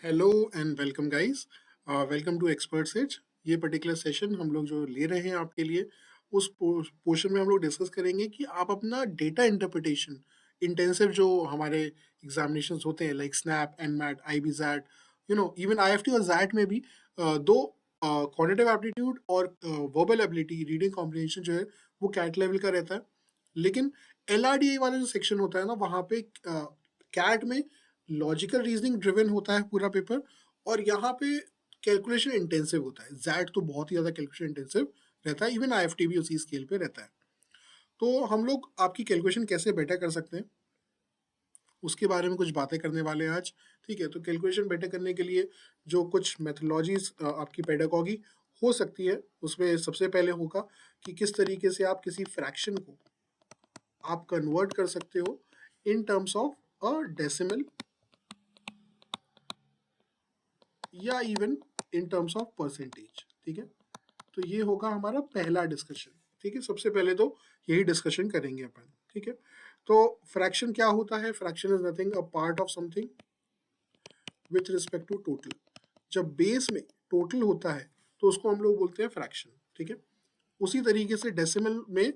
Hello and welcome guys. Welcome to Expert Edge. ये particular session हम लोग जो ले रहे हैं आपके लिए, उस पोर्शन में हम लोग डिस्कस करेंगे कि आप अपना डेटा इंटरप्रिटेशन इंटेंसिव जो हमारे एग्जामिनेशंस होते हैं like SNAP, NMAT, IB XAT, even IFT और जैट में भी दो क्वांटिटेटिव एप्टीट्यूड और वर्बल एबिलिटी, रीडिंग कॉम्प्रिहेंशन जो है वो कैट लेवल का रहता है। लेकिन एलआरडीए वाला जो सेक्शन होता है ना, वहाँ पे कैट में लॉजिकल रीजनिंग ड्रिवन होता है पूरा पेपर, और यहाँ पे कैलकुलेशन इंटेंसिव होता है। जैट तो बहुत ही ज़्यादा कैलकुलेशन इंटेंसिव रहता है, इवन आईएफटी भी उसी स्केल पे रहता है। तो हम लोग आपकी कैलकुलेशन कैसे बेटर कर सकते हैं उसके बारे में कुछ बातें करने वाले हैं आज। ठीक है, तो कैलकुलेशन बेटर करने के लिए जो कुछ मेथोलॉजीज आपकी पेडागॉजी हो सकती है, उसमें सबसे पहले होगा कि किस तरीके से आप किसी फ्रैक्शन को आप कन्वर्ट कर सकते हो in terms of a decimal या even in terms of percentage. ठीक है, तो ये होगा हमारा पहला डिस्कशन। ठीक है, सबसे पहले तो यही डिस्कशन करेंगे अपन। ठीक है, तो फ्रैक्शन क्या होता है? Fraction is nothing a part of something with respect to total. जब बेस में टोटल होता है तो उसको हम लोग बोलते हैं फ्रैक्शन। ठीक है, उसी तरीके से डेसिमल में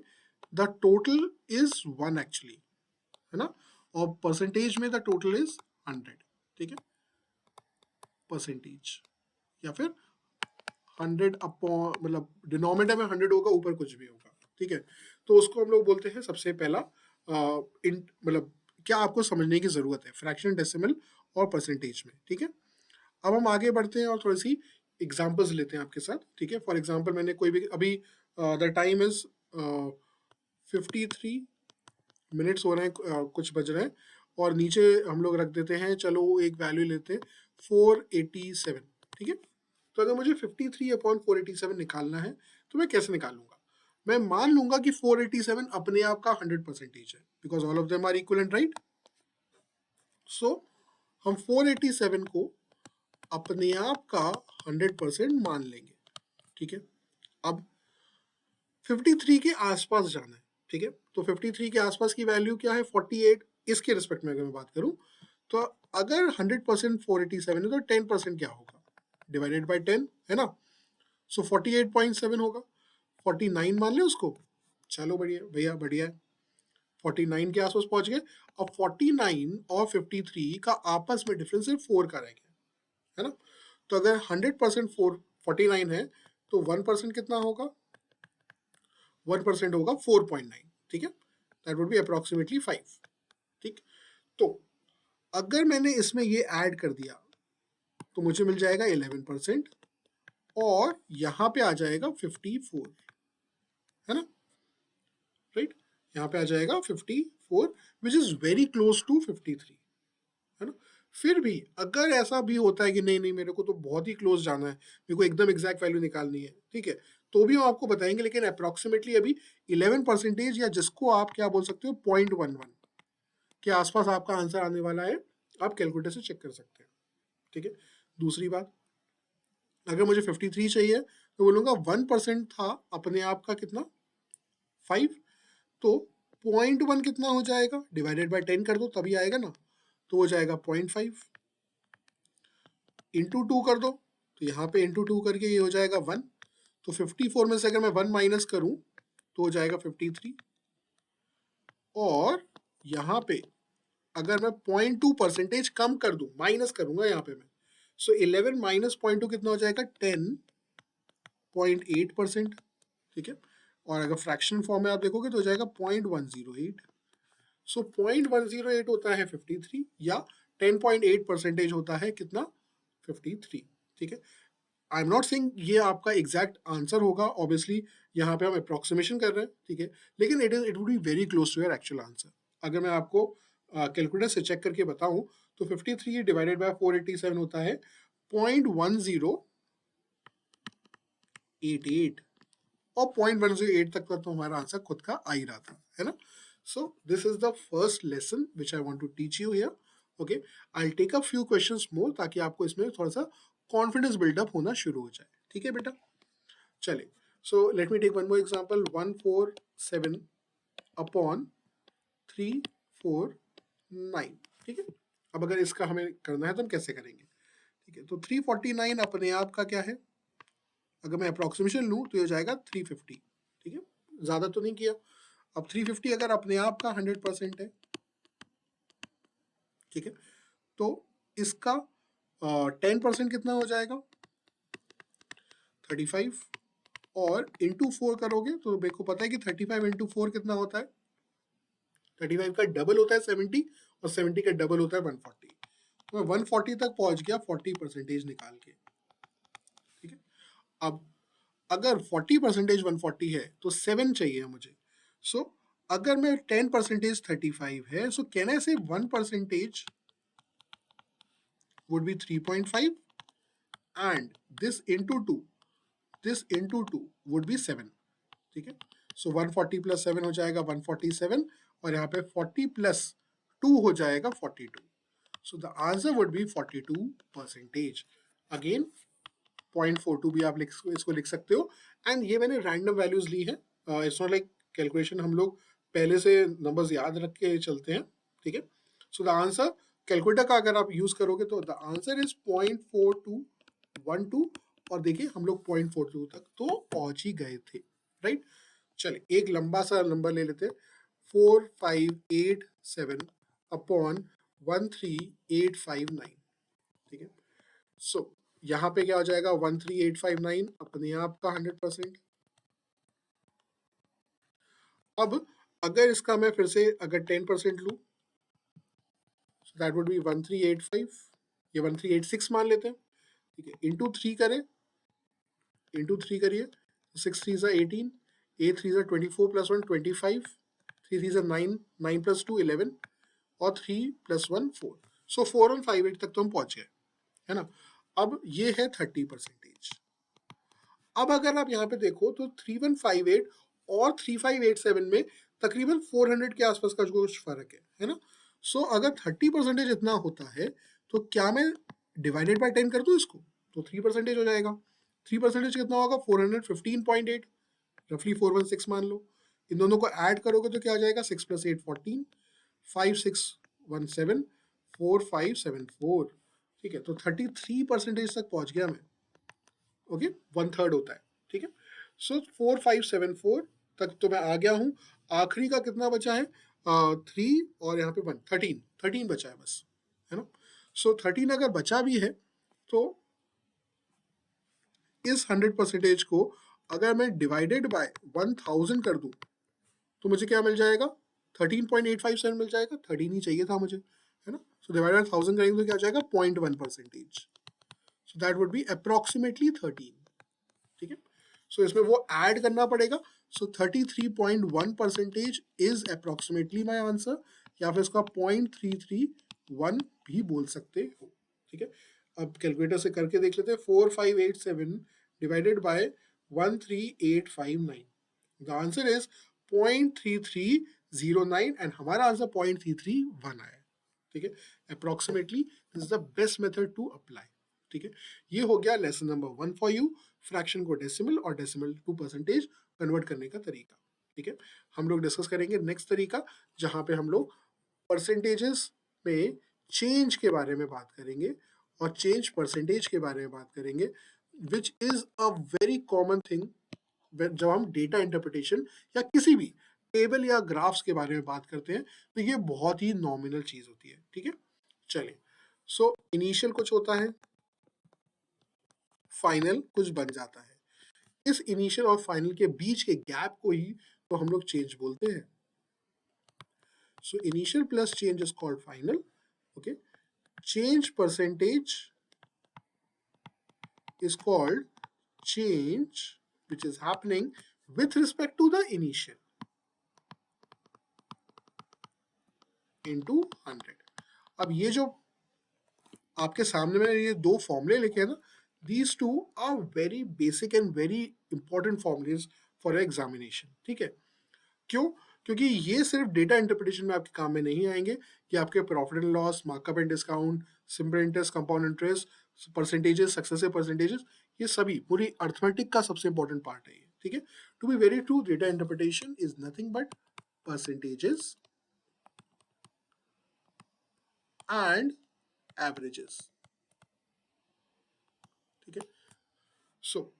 द टोटल इज 1 एक्चुअली, है ना, और परसेंटेज में द टोटल इज 100। ठीक है, परसेंटेज या फिर 100 अपॉन, मतलब डिनोमिनेटर में 100 होगा, ऊपर कुछ भी होगा। ठीक है, तो उसको हम लोग बोलते हैं सबसे पहला मतलब क्या आपको समझने की जरूरत है फ्रैक्शन, डेसिमल और परसेंटेज में। ठीक है, अब हम आगे बढ़ते हैं और थोड़ी सी एग्जांपल्स लेते हैं आपके साथ। ठीक है, फॉर एग्जांपल मैंने कोई भी अभी द टाइम इज 53 मिनट्स हो रहे हैं, कुछ बज रहे हैं, और नीचे हम लोग रख देते हैं, चलो एक वैल्यू लेते हैं 487। ठीक है, तो अगर मुझे 53/487 निकालना है तो मैं कैसे निकालूंगा? मैं मान लूंगा कि 487 अपने आप का 100% है, because all of them are equal and right. So हम 487 को अपने आप का 100% मान लेंगे। ठीक है, अब 53 के आसपास जाना है। ठीक है, तो 53 के आसपास की वैल्यू क्या है? 48। इसके रिस्पेक्ट में अगर मैं बात करूं तो अगर 100% 487 है तो 10% क्या होगा? डिवाइडेड बाई 10, है ना। सो 48.7 होगा। 49 मान ले उसको। चलो बढ़िया भैया, बढ़िया है, 49 के आसपास पहुंच गए। अब 49 और 53 का आपस में डिफरेंस सिर्फ 4 का रह गया, है ना। तो अगर 100% 49 है तो 1% कितना होगा? 1% होगा 4.9। ठीक है, दैट वुड बी अप्रोक्सीमेटली 5। ठीक, तो अगर मैंने इसमें ये ऐड कर दिया तो मुझे मिल जाएगा 11%, और यहां पे आ जाएगा 54, है ना, राइट। यहाँ पे आ जाएगा 54, which is very close to 53, है ना। फिर भी अगर ऐसा भी होता है कि नहीं नहीं, मेरे को तो बहुत ही क्लोज जाना है, मेरे को एकदम एग्जैक्ट वैल्यू निकालनी है, ठीक है, तो भी हम आपको बताएंगे, लेकिन अप्रोक्सीमेटली अभी 11%, या जिसको आप क्या बोल सकते हो 0.11 के आसपास आपका आंसर आने वाला है। आप कैलकुलेटर से चेक कर सकते हैं। ठीक है, दूसरी बात, अगर मुझे 53 चाहिए तो बोलूंगा 1% था अपने आप का कितना? 5। तो 0.1 कितना हो जाएगा? डिवाइडेड बाय 10 कर दो तभी आएगा ना, तो हो जाएगा 0.5। इंटू 2 कर दो, तो यहाँ पे इंटू 2 करके ये हो जाएगा 1। तो 54 में से अगर मैं 1 माइनस करूं तो हो जाएगा 53, और यहाँ पे अगर मैं 0.2% कम कर दूं, माइनस करूंगा यहाँ पे मैं, सो 11 माइनस 0.2 कितना हो जाएगा? 10.8%। ठीक है, और अगर फ्रैक्शन फॉर्म में आप देखोगे तो हो जाएगा 0.108। सो 0.108 होता है 53, या 10.8% होता है कितना? 53। ठीक है, आई एम नॉट सेइंग ये आपका एग्जैक्ट आंसर होगा, ऑब्वियसली यहाँ पे हम अप्रोक्सीमेशन कर रहे हैं। ठीक है, लेकिन it would be very close to your actual answer. अगर मैं आपको कैलकुलेटर से चेक करके बताऊं तो 53 डिवाइडेड बाय 487 होता है 0.1088, और 0.108 तक का तो हमारा आंसर खुद का आ ही रहा था, है ना। So this is the first lesson which I want to teach you here. Okay, I will take a few questions more ताकि आपको इसमें थोड़ा सा कॉन्फिडेंस बिल्डअप होना शुरू हो जाए। ठीक है बेटा, चलिए। So let me take one more example, 147 upon 349। ठीक है, अब अगर इसका हमें करना है तो हम कैसे करेंगे? ठीक है, तो 349 अपने आप का क्या है, अगर मैं अप्रोक्सीमेशन लूँ तो ये हो जाएगा 350। ठीक है, ज़्यादा तो नहीं किया। अब 350 अगर अपने आप का 100% है, ठीक है, तो इसका 10% कितना हो जाएगा, 35, और इंटू 4 करोगे तो मेरे को पता है कि 35 इंटू 4 कितना होता है, 35 का डबल होता है 70, और 70 का डबल होता है 140। तो मैं 140 तक पहुंच गया 40% निकाल के। ठीक है, अब अगर 40% 140 है तो 7 चाहिए मुझे। सो अगर मैं 10% 35 है, सो कैन आई से 1% would be 3.5 and this into 2 would be 7। ठीक है, सो 140 प्लस 7 हो जाएगा 147, और यहाँ पे 40 प्लस 2 हो जाएगा 42। So the answer would be 42%। Again 0.42 भी आप इसको लिख सकते हो, एंड ये मैंने रैंडम वैल्यूज ली है। इट्स नॉट लाइक कैलकुलेशन हम लोग पहले से नंबर्स याद रख के चलते हैं। ठीक है, सो द आंसर कैलकुलेटर का अगर आप यूज करोगे तो द आंसर इज 0.4212, और देखिए हम लोग 0.42 तक तो पहुंच ही गए थे, राइट। चलिए एक लंबा सा नंबर ले लेते, 4587 अपॉन 13859। ठीक है, सो यहाँ पे क्या हो जाएगा, 13859 अपने आप का 100%। अब अगर इसका मैं फिर से अगर 10% लूँ, दैट वुड बी 1385, ये 1386 मान लेते हैं। ठीक है, इंटू 3 करें, इंटू 3 करिए, 6 3 18, 8 3 24 प्लस 1 25, 3 3 9, 9 प्लस 2 11, और 3 प्लस 1 4। सो 4158 तक तो हम पहुंच गए, है ना। अब ये है 30%। अब अगर आप यहाँ पे देखो तो 3158 और 3587 में तकरीबन 400 के आसपास का कुछ फर्क है ना। सो अगर 30% इतना होता है तो क्या मैं डिवाइडेड बाय 10 कर दूं इसको, तो 3% हो जाएगा। 3% कितना होगा, 415.8, रफली 416 मान लो। इन दोनों को ऐड करोगे तो क्या आ जाएगा, 6 प्लस 8 14, 5617, 4574। ठीक है, तो 33% तक पहुंच गया मैं। ओके, 1/3 होता है। ठीक है, सो 4574 तक तो मैं आ गया हूँ। आखिरी का कितना बचा है, 3 और यहाँ पे 1, 13 बचा है बस, है ना। सो 13 अगर बचा भी है तो इस 100% को अगर मैं डिवाइडेड बाय 1000 कर दूं तो मुझे क्या मिल जाएगा, 13.857 मिल जाएगा। 13 ही चाहिए था मुझे, है ना। सो डिवाइड बाय 1000 करेंगे तो क्या हो जाएगा, 0.1%। So that would be approximately 13। ठीक है, सो इसमें वो ऐड करना पड़ेगा। सो 33.1% इज अप्रोक्सीमेटली माई आंसर, या फिर इसका 0.331 भी बोल सकते हो। ठीक है, अब कैलकुलेटर से करके देख लेते हैं। 4587 divided by 13859, the answer is 0.3309, and हमारा आंसर 0.331 आया। ठीक है, approximately this is the best method to apply. ठीक है, ये हो गया lesson number 1 for you, fraction को डेसिमल और डेसिमल टू परसेंटेज कन्वर्ट करने का तरीका। ठीक है, हम लोग डिस्कस करेंगे नेक्स्ट तरीका, जहां पे हम लोग परसेंटेजेस में चेंज के बारे में बात करेंगे, और चेंज परसेंटेज के बारे में बात करेंगे, which is a very common thing जब हम डेटा इंटरप्रिटेशन या किसी भी टेबल या ग्राफ्स के बारे में बात करते हैं, तो ये बहुत ही नॉमिनल चीज होती है। ठीक है, चलिए, सो इनिशियल कुछ होता है, फाइनल कुछ बन जाता है। इस इनिशियल और फाइनल के बीच के गैप को ही तो हम लोग चेंज बोलते हैं। So initial plus change is called final. Okay, change percentage is called change which is happening with respect to the initial into 100। अब ये जो आपके सामने में ये दो फॉर्मूले लिखे हैं ना, these two are very basic and very important formulas for examination. ठीक है, क्यों, क्योंकि ये सिर्फ डेटा इंटरप्रिटेशन में आपके काम में नहीं आएंगे, ये आपके profit and loss, markup and discount, simple interest, compound interest, percentages, successive percentages, ये सभी पूरी अर्थमेटिक का सबसे इंपॉर्टेंट पार्ट है ये। ठीक है, to be very true, data interpretation is nothing but percentages and averages। So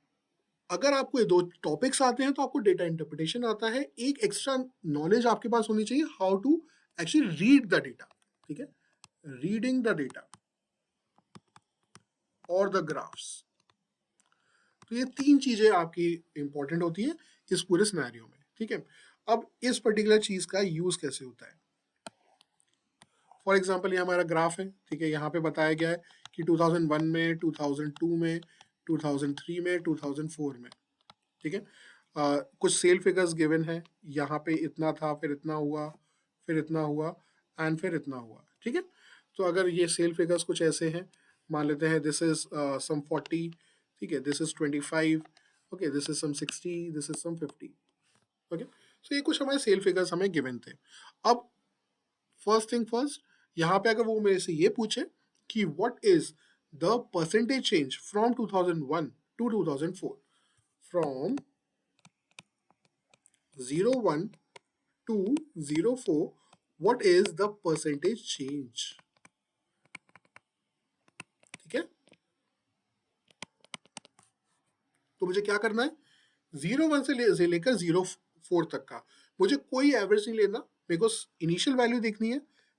अगर आपको ये दो टॉपिक्स आते हैं तो आपको डेटा इंटरप्रिटेशन आता है। एक एक्स्ट्रा नॉलेज आपके पास होनी चाहिए how to actually read the data, ठीक है, रीडिंग द डेटा और द ग्राफ्स। तो ये तीन चीजें आपकी इंपॉर्टेंट होती है इस पूरे सिनेरियो में, ठीक है। अब इस पर्टिकुलर चीज का यूज कैसे होता है? फॉर एग्जाम्पल ये हमारा ग्राफ है, ठीक है, यहाँ पे बताया गया है कि 2001 में, 2002 में, 2003 में, 2004 में, ठीक है। कुछ सेल फिगर्स गिवन है, यहाँ पे इतना था, फिर इतना हुआ, फिर इतना हुआ एंड फिर इतना हुआ, ठीक है। तो अगर ये सेल फिगर्स कुछ ऐसे हैं, मान लेते हैं दिस इज सम 40, ठीक है, this is 25, okay, this is some 60, this is some 50, okay. So ये कुछ हमारे सेल फिगर्स हमें गिवन थे। अब फर्स्ट थिंग फर्स्ट, यहाँ पे अगर वो मेरे से ये पूछे कि what is the percentage change from 2001 to 2004, from 01 to 04, what is the percentage change, ठीक है। तो मुझे क्या करना है, 01 से लेकर 04 तक का मुझे कोई एवरेज नहीं लेना, मेरे को इनिशियल वैल्यू देखनी है,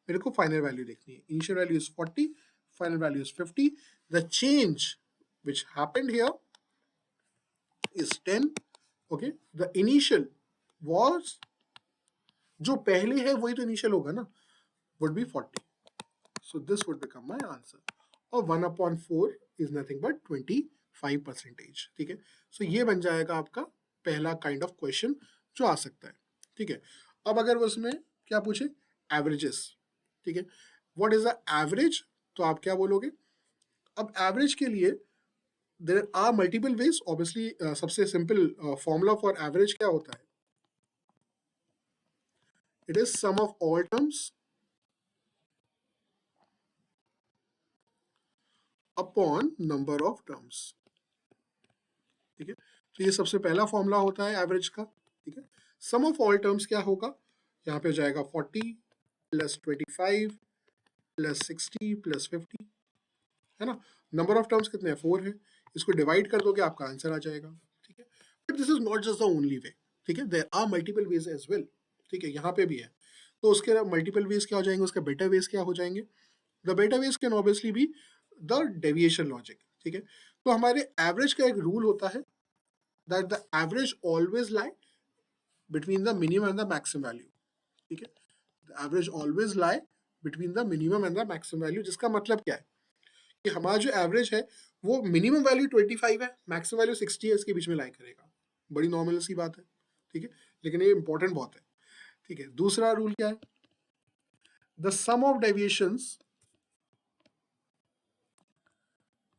मेरे को फाइनल वैल्यू देखनी है। Initial value is 40, final value is 50, the change which happened here is 10, okay, the initial was, जो पहले है वही तो इनिशियल होगा ना, would be 40, so this would become my answer, और 1/4 is nothing but 25%, ठीक है। सो ये बन जाएगा आपका पहला काइंड ऑफ क्वेश्चन जो आ सकता है, ठीक है। अब अगर वो उसमें क्या पूछे, एवरेजेस, ठीक है, व्हाट इज द एवरेज, तो आप क्या बोलोगे? अब एवरेज के लिए there are multiple ways, obviously सबसे सिंपल फॉर्मूला फॉर एवरेज क्या होता है? It is sum of all terms upon number of terms, ठीक है। तो ये सबसे पहला फॉर्मूला होता है एवरेज का, ठीक है। सम ऑफ ऑल टर्म्स क्या होगा, यहाँ पे हो जाएगा 40 प्लस 25 प्लस 60 प्लस 50, है ना। नंबर ऑफ टर्म्स कितने हैं, 4 है, इसको डिवाइड कर दोगे आपका आंसर आ जाएगा, ठीक है। But this is not just the only way, ठीक है, there are multiple ways as well, ठीक है, यहाँ पे भी है। तो उसके मल्टीपल वेज क्या हो जाएंगे, उसके बेटर वेज क्या हो जाएंगे? The better ways can obviously be the deviation logic, ठीक है। तो हमारे एवरेज का एक रूल होता है that the average always lie between the minimum and the maximum value, ठीक है। the average always lie between the minimum and the maximum value, जिसका मतलब क्या है कि हमारा जो एवरेज है वो मिनिमम वैल्यू 25 है, मैक्सिमम वैल्यू 60 है, इसके बीच में लाई करेगा। बड़ी नॉर्मल सी बात है, ठीक है, लेकिन ये इंपॉर्टेंट बहुत है, ठीक है। दूसरा रूल क्या है, the sum of deviations,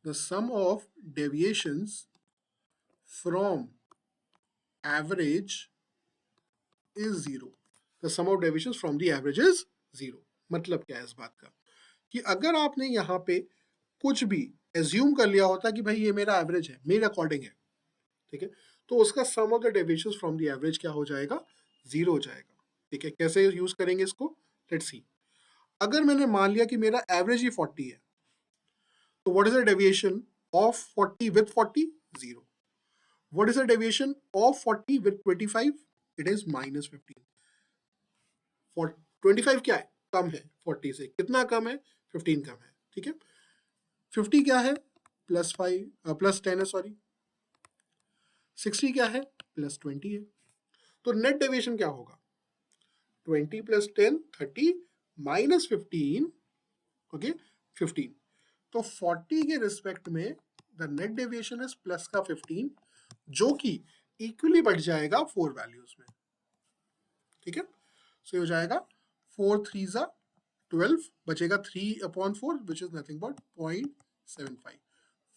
the sum of deviations from average is zero, the sum of deviations from the average is zero. मतलब क्या है इस बात का, कि अगर आपने यहाँ पे कुछ भी एज्यूम कर लिया होता कि भाई ये मेरा एवरेज है, मेरे अकॉर्डिंग है, ठीक है, तो उसका sum of the deviations from the average क्या हो जाएगा, जीरो हो जाएगा, ठीक है। कैसे यूज करेंगे इसको, लेट्स सी। अगर मैंने मान लिया कि मेरा एवरेज ही 40 है, तो what is the deviation of 40 with 40? Zero. What is the deviation of 40 with 25? It is -15। 25 क्या है, कम है 40 से, कितना कम है, 15 कम है, ठीक है। 50 क्या है, +5 +10 है, सॉरी। 60 क्या है, +20 है। तो नेट डेविएशन क्या होगा, 20 + 10 30 -15, ओके, 15। तो 40 के रिस्पेक्ट में the net deviation is plus का 15, जो कि इक्वली बढ़ जाएगा 4 वैल्यूज में, ठीक है। सो हो जाएगा 4 3 ज़ा 12, बचेगा 3/4 which is nothing but 0.75।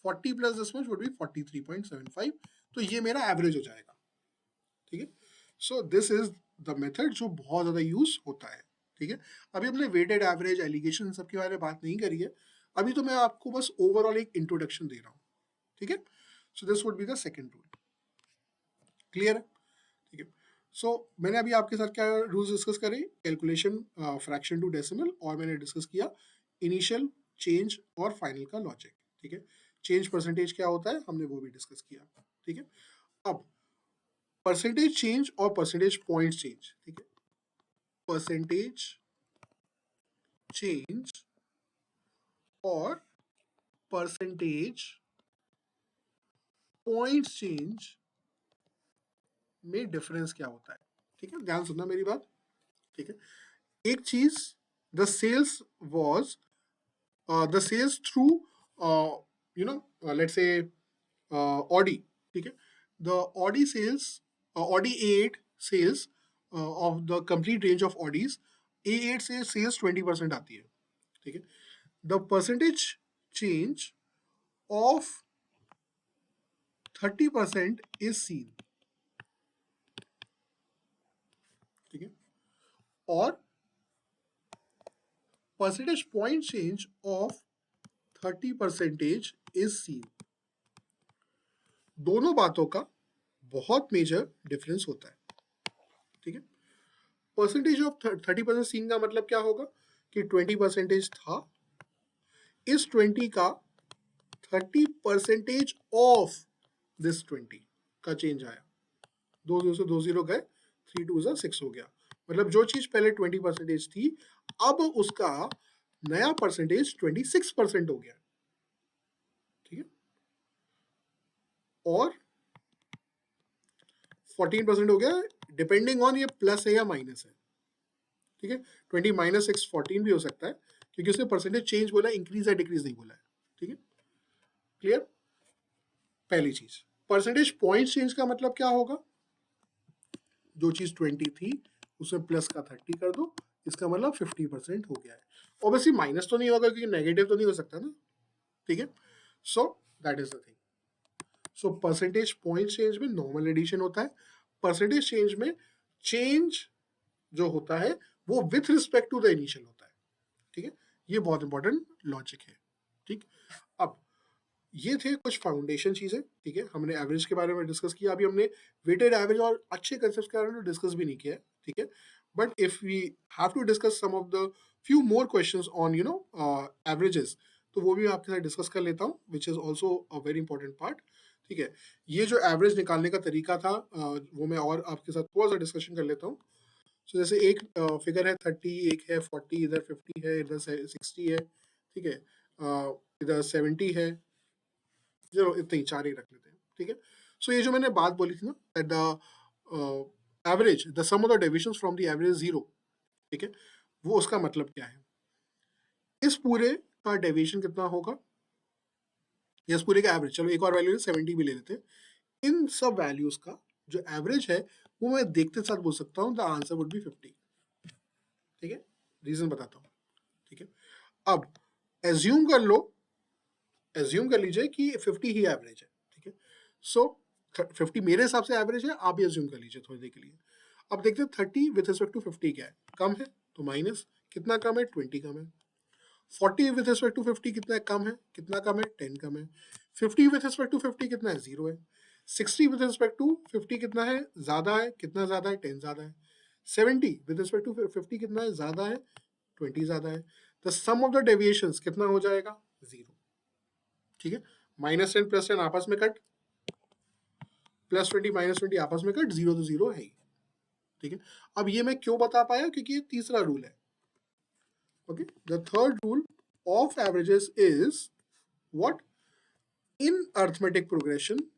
40 plus this much would be 43.75। तो ये मेरा एवरेज हो जाएगा, ठीक है। सो दिस इज द मेथड जो बहुत ज़्यादा यूज होता है, ठीक है। अभी हमने वेटेड एवरेज, एलिगेशन सबके बारे में बात नहीं करी है, अभी तो मैं आपको बस ओवरऑल एक इंट्रोडक्शन दे रहा हूँ, ठीक है। So this would be the second rule, clear है, ठीक है। सो मैंने अभी आपके साथ क्या रूल्स डिस्कस करे, कैलकुलेशन फ्रैक्शन टू डेसिमल, और मैंने डिस्कस किया इनिशियल, चेंज और फाइनल का लॉजिक, ठीक है। चेंज परसेंटेज क्या होता है हमने वो भी डिस्कस किया, ठीक है। अब परसेंटेज चेंज और परसेंटेज पॉइंट चेंज, ठीक है। परसेंटेज चेंज और परसेंटेज पॉइंट चेंज में डिफरेंस क्या होता है, ठीक है, ध्यान सुनना मेरी बात, ठीक है। एक चीज, the sales was the sales through let's say Audi, ठीक है। The Audi sales, Audi A8 sales of the complete range of Audis, A8 से सेल्स 20% आती है, ठीक है। The percentage change of 30% is seen, ठीक है। और percentage point change of 30% is seen. दोनों बातों का बहुत मेजर डिफरेंस होता है, ठीक है। परसेंटेज ऑफ 30% सीन का मतलब क्या होगा कि 20% था, इस 20 का 30% ऑफ दिस 20 का चेंज आया, 2 से 2 जीरो गए, 3 2 6 हो गया। मतलब जो चीज पहले 20% थी अब उसका नया परसेंटेज 26% हो गया, ठीक है। और 14% हो गया, डिपेंडिंग ऑन ये प्लस है या माइनस है, ठीक है। 20 - 6 14 भी हो सकता है क्योंकि उसने परसेंटेज चेंज बोला, इंक्रीज या डिक्रीज नहीं बोला है, ठीक है। क्लियर। पहली चीज, परसेंटेज पॉइंट चेंज का मतलब क्या होगा, जो चीज 20 थी उसमें प्लस का 30 कर दो, इसका मतलब 50% हो गया है। ऑब्वियसली माइनस तो नहीं होगा क्योंकि नेगेटिव तो नहीं हो सकता ना, ठीक है। So that is the thing. So percentage point change में नॉर्मल एडिशन होता है, परसेंटेज चेंज में चेंज जो होता है वो with respect to the initial होता है, ठीक है। ये बहुत इंपॉर्टेंट लॉजिक है, ठीक। अब ये थे कुछ फाउंडेशन चीजें, ठीक है। हमने एवरेज के बारे में डिस्कस किया, अभी हमने वेटेड एवरेज और अच्छे कंसेप्ट के बारे में डिस्कस भी नहीं किया है, ठीक है। But if we have to discuss some of the few more questions on averages, तो वो भी मैं आपके साथ डिस्कस कर लेता हूँ, which is also a very important part, ठीक है। ये जो एवरेज निकालने का तरीका था वो मैं और आपके साथ थोड़ा सा डिस्कशन कर लेता हूँ। सो जैसे एक फिगर है 30, एक है 40, इधर 50 है, इधर 60 है, ठीक है। इधर 70 है, चलो इतने ही चार ही रख लेते हैं, ठीक है। सो ये जो मैंने बात बोली थी ना, that the average, the sum of the deviations from the average zero, ठीक है, वो उसका मतलब क्या है। इस पूरे का डेविएशन कितना होगा, या इस पूरे का एवरेज, चलो एक और वैल्यू 70 भी ले लेते हैं। इन सब वैल्यूज का जो एवरेज है वो मैं देखते साथ बोल सकता हूँ द आंसर वुड बी 50, ठीक है। रीजन बताता हूँ, ठीक है। अब एज्यूम कर लो, एज्यूम कर लीजिए कि 50 ही एवरेज है, ठीक है। सो 50 मेरे हिसाब से एवरेज है, आप भी एज्यूम कर लीजिए थोड़ी देर के लिए। अब देखते हैं 30 विथ रिस्पेक्ट टू 50 क्या है, कम है तो माइनस, कितना कम है, 20 कम है। 40 विथ रिस्पेक्ट टू 50 कितना है, कम है, कितना कम है, 10 कम है। 50 विथ रिस्पेक्ट टू 50 कितना है, 0 है। 60 विथ रिस्पेक्ट टू 50 कितना है, ज्यादा है, कितना ज्यादा है, 10 ज्यादा है। 70 विथ रिस्पेक्ट टू 50 कितना है, ज्यादा है, 20 ज्यादा है। The sum of the deviations कितना हो जाएगा, 0, ठीक है। -10 +10 आपस में कट, +20 -20 आपस में कट, 0 तो 0 है ही, ठीक है। अब ये मैं क्यों बता पाया, क्योंकि ये तीसरा रूल है, okay. The third rule of averages is what, in arithmetic progression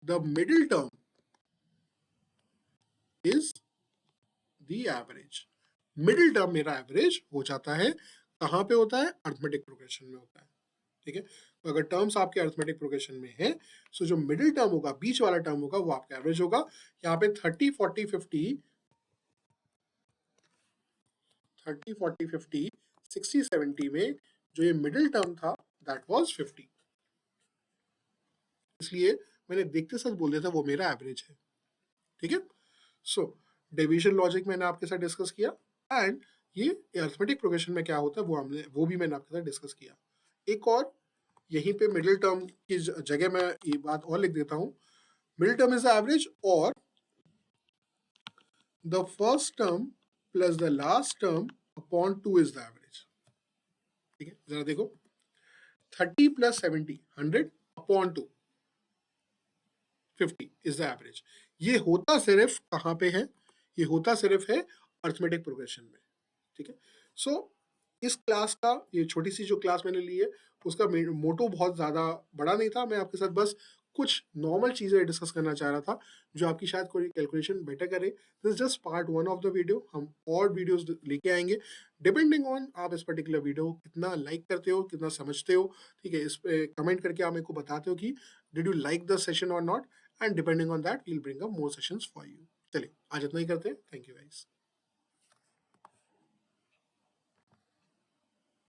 the middle term is the average. Middle term मेरा एवरेज हो जाता है, कहाँ पे होता है, अर्थमेटिक प्रोग्रेशन में होता है, ठीक है। तो अगर टर्म्स आपके अर्थमेटिक प्रोग्रेशन में है, सो जो मिडिल टर्म होगा, बीच वाला टर्म होगा, वो आपका एवरेज होगा। यहाँ पे 30 40 50, 30 40 50 60 70 में जो ये मिडिल टर्म था दैट वाज 50, इसलिए मैंने देखते साथ बोल दिया था वो मेरा एवरेज है, ठीक है। सो डिवीजन लॉजिक मैंने आपके साथ डिस्कस किया, एंड ये अर्थमेटिक प्रोग्रेशन में क्या होता है वो भी मैंने आपके साथ डिस्कस किया। एक और यहीं पे मिडिल टर्म की जगह मैं ये बात और लिख देता हूँ, middle term is the average और the first term plus the last term upon 2 is the average, ठीक है। जरा देखो, 30 plus 70, 100 upon 2, 50 is the average. ये होता सिर्फ कहाँ पे है? ये होता सिर्फ है अर्थमेटिक प्रोग्रेशन में, ठीक है? सो इस क्लास का, ये छोटी सी जो क्लास मैंने ली है, उसका मोटो बहुत ज़्यादा बड़ा नहीं था। मैं आपके साथ बस कुछ नॉर्मल चीज़ें डिस्कस करना चाह रहा था, जो आपकी शायद कोई कैलकुलेशन बेटर करे। This is just part one of the video. हम और वीडियोस लेके आएंगे, डिपेंडिंग ऑन आप इस पर्टिकुलर वीडियो कितना लाइक करते हो, कितना समझते हो, ठीक है? इस पे कमेंट करके आप मेरे को बताते हो कि did you like the session और not, and depending on that will bring up more sessions for you. चलिए आज इतना ही करते हैं। Thank you guys.